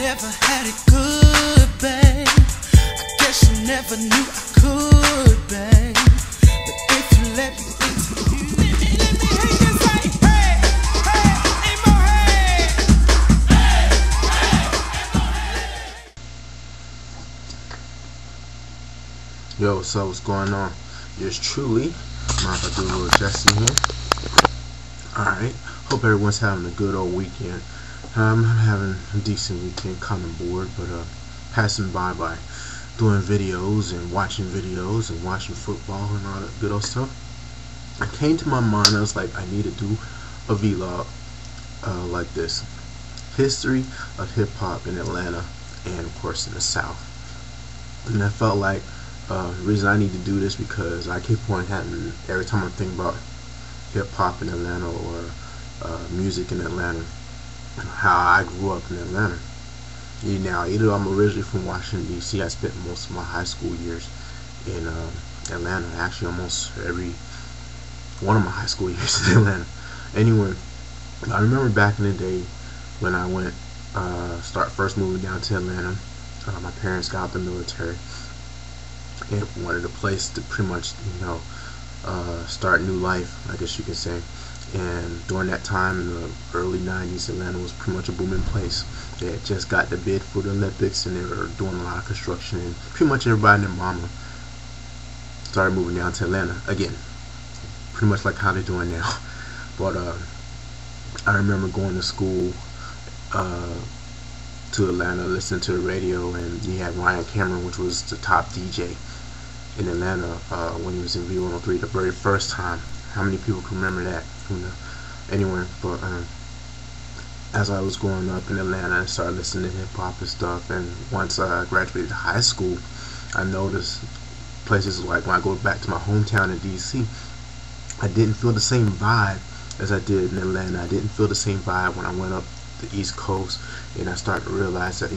never had it good, babe. I guess you never knew I could, babe. But if you let me into you, let me hear you say, hey, hey, ain't more hey. Hey, hey, ain't more hey. Yo, so what's going on? Yours truly. Mind if I do a little adjusting here? Alright, hope everyone's having a good old weekend. I'm having a decent weekend, kind of bored, but passing by doing videos and watching football and all that good old stuff. It came to my mind, I was like, I need to do a vlog like this. History of hip-hop in Atlanta and of course in the South. And I felt like the reason I need to do this because I keep on having, every time I think about hip-hop in Atlanta or music in Atlanta, how I grew up in Atlanta. Now, either I'm originally from Washington, D.C. I spent most of my high school years in Atlanta. Actually, almost every one of my high school years in Atlanta. Anyway, I remember back in the day when I went, first moving down to Atlanta. My parents got out the military and wanted a place to pretty much, start new life, I guess you could say. And during that time in the early 90s, Atlanta was pretty much a booming place. They had just got the bid for the Olympics and they were doing a lot of construction, and pretty much everybody and their mama started moving down to Atlanta again, pretty much like how they're doing now. But I remember going to school to Atlanta, listening to the radio, and you had Ryan Cameron, which was the top DJ in Atlanta when he was in V103 the very first time. How many people can remember that? Anyway, but as I was growing up in Atlanta, I started listening to hip hop and stuff. And once I graduated high school, I noticed places like when I go back to my hometown in DC, I didn't feel the same vibe as I did in Atlanta. I didn't feel the same vibe when I went up the East Coast, and I started to realize that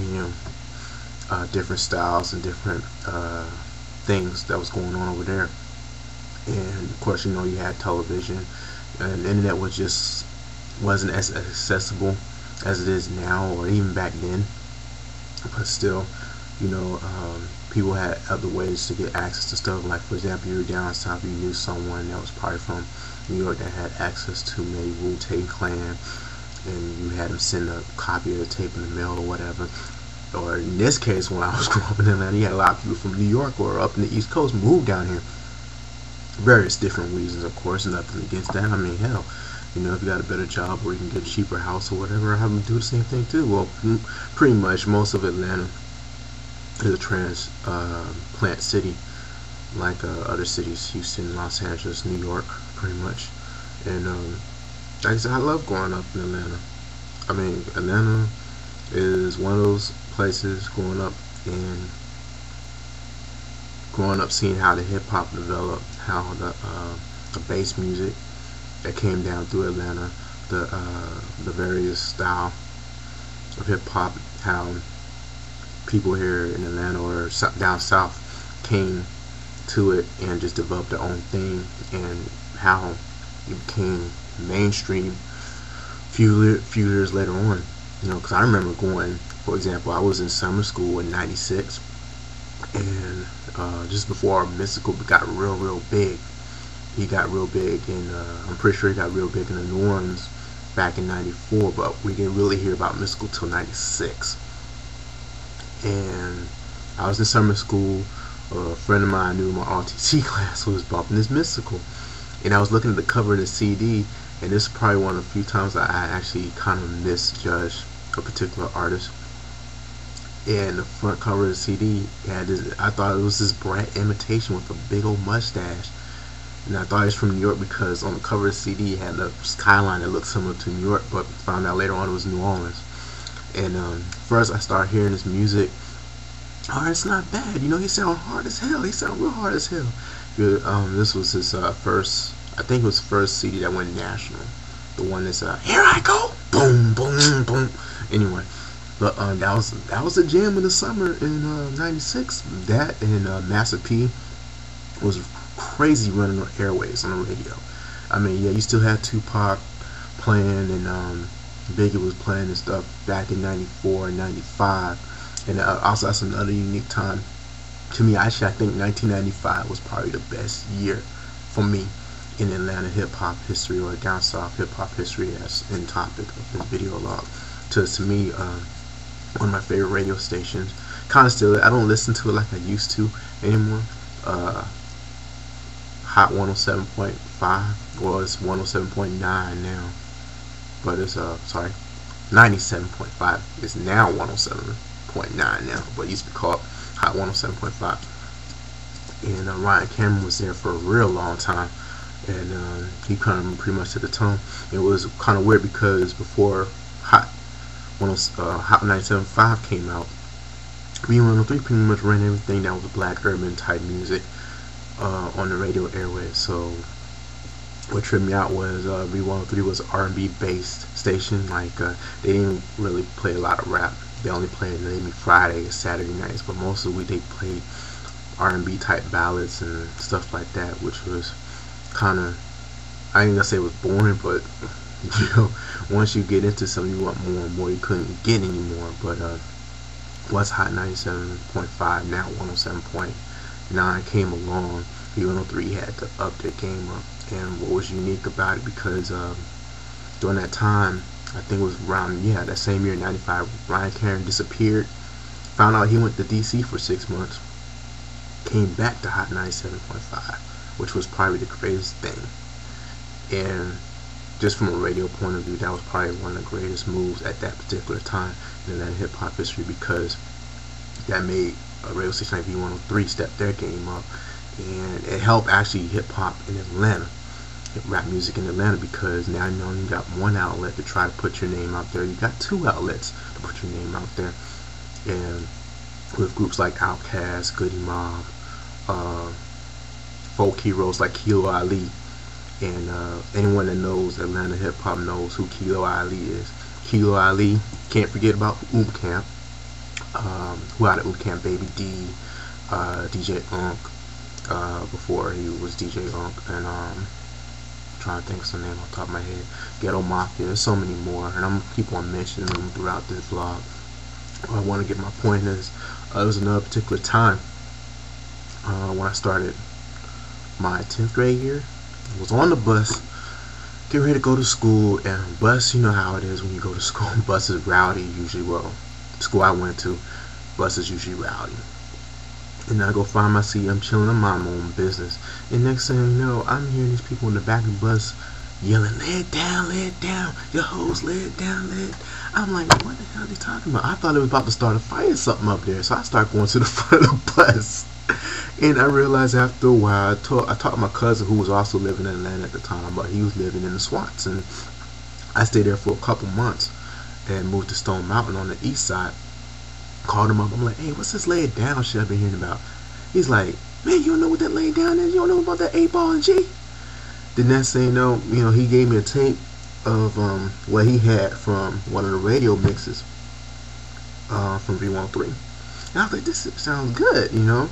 different styles and different things that was going on over there. And of course, you had television, and the internet wasn't as accessible as it is now, or even back then. But still, people had other ways to get access to stuff. Like, for example, you were down south, you knew someone that was probably from New York that had access to maybe Wu-Tang Clan, and you had them send a copy of the tape in the mail or whatever. Or in this case, when I was growing up in Atlanta, you had a lot of people from New York or up in the East Coast move down here. Various different reasons, of course, nothing against that. I mean, hell, if you got a better job or you can get a cheaper house or whatever, have them do the same thing too. Well, pretty much most of Atlanta is a transplant city, like other cities, Houston, Los Angeles, New York, pretty much. And like I said, I love growing up in Atlanta. I mean, Atlanta is one of those places growing up seeing how the hip hop developed, how the bass music that came down through Atlanta, the various style of hip hop, how people here in Atlanta or down south came to it and just developed their own thing, and how it became mainstream few years later on. Because I remember going, for example, I was in summer school in '96, and just before Mystical got real big. He got real big, and I'm pretty sure he got real big in the New Orleans back in '94, but we didn't really hear about Mystical till '96. And I was in summer school. A friend of mine knew my RTC class was bumping this Mystical, and I was looking at the cover of the CD, and this is probably one of the few times that I actually kind of misjudged a particular artist. And the front cover of the CD had this, I thought it was this Brat imitation with a big old mustache, and I thought he was from New York because on the cover of the CD it had a skyline that looked similar to New York, but found out later on it was New Orleans. And first I started hearing this music. Oh, it's not bad, he sound hard as hell. He sound real hard as hell. This was his first, I think it was the first CD that went national. The one that's here I go, boom, boom, boom. Anyway. But that was a jam in the summer in '96. That and Master P was crazy running on airways on the radio. I mean, yeah, you still had Tupac playing, and Biggie was playing and stuff back in '94 and '95, and also that's another unique time to me. Actually, I think 1995 was probably the best year for me in Atlanta hip hop history, or down south hip hop history, as in topic of this video log. To me, one of my favorite radio stations. Kind of still, I don't listen to it like I used to anymore. Hot 107.5, well, it's 107.9 now, but it's 97.5. It's now 107.9 now, but it used to be called Hot 107.5. And Ryan Cameron was there for a real long time, and he kind of pretty much set the tone. It was kind of weird because before Hot 97.5 came out, V103 pretty much ran everything that was black urban type music on the radio airwaves. So what tripped me out was V103 was an R&B based station. Like they didn't really play a lot of rap. They only played maybe Friday or Saturday nights, but most of the week they played R&B type ballads and stuff like that, which was kind of, I ain't gonna say it was boring, but you know, once you get into something you want more and more, you couldn't get anymore. But once Hot 97.5, now 107.9 came along, V103 had to up their game up. And what was unique about it, because during that time, I think it was around, that same year, 95, Ryan Cameron disappeared. Found out he went to DC for 6 months. Came back to Hot 97.5, which was probably the craziest thing. And just from a radio point of view, that was probably one of the greatest moves at that particular time in Atlanta hip hop history, because that made a radio station like V103 step their game up, and it helped actually hip hop in Atlanta, rap music in Atlanta, because now you know you got one outlet to try to put your name out there. You got two outlets to put your name out there, and with groups like Outkast, Goody Mob, folk heroes like Kilo Ali, and anyone that knows Atlanta hip hop knows who Kilo Ali is. Kilo Ali, can't forget about Oom Camp, who out of Oom Camp, Baby D, DJ Unk, before he was DJ Unk, and I'm trying to think of some name off the top of my head, Ghetto Mafia. There's so many more, and I'm gonna keep on mentioning them throughout this vlog. What I want to get my point is, it was another particular time when I started my 10th grade year. I was on the bus, getting ready to go to school, and bus, you know how it is when you go to school. Bus is rowdy usually. Well, school I went to, bus is usually rowdy. And I go find my seat, I'm chilling, I'm on my own business. And next thing you know, I'm hearing these people in the back of the bus yelling, lay it down, your hoes, lay it down, lay it. I'm like, what the hell are they talking about? I thought it was about to start a fire or something up there. So I start going to the front of the bus. And I realized after a while, I talked to my cousin who was also living in Atlanta at the time, but he was living in the Swats. And I stayed there for a couple months and moved to Stone Mountain on the east side. Called him up. I'm like, hey, what's this lay it down shit I've been hearing about? He's like, man, you don't know what that lay down is? You don't know about that 8-ball and G? The next thing you know, he gave me a tape of what he had from one of the radio mixes from V103. And I was like, this sounds good, And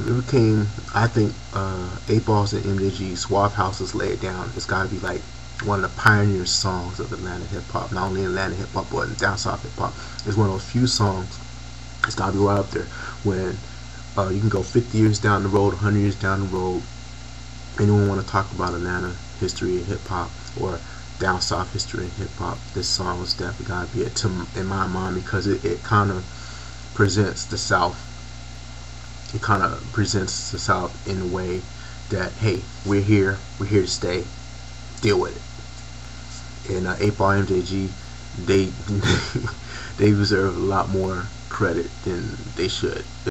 it became, I think, 8-Balls and MJG Suave House's Lay It Down. It's got to be like one of the pioneer songs of Atlanta hip hop. Not only Atlanta hip hop, but down south hip hop. It's one of those few songs. It's got to be right up there. When you can go 50 years down the road, 100 years down the road, anyone want to talk about Atlanta history and hip hop, or down south history and hip hop, this song was definitely got to be it in my mind, because it kind of presents the South. It kind of presents the South in a way that, hey, we're here to stay, deal with it. And 8-Ball MJG, they deserve a lot more credit than they should.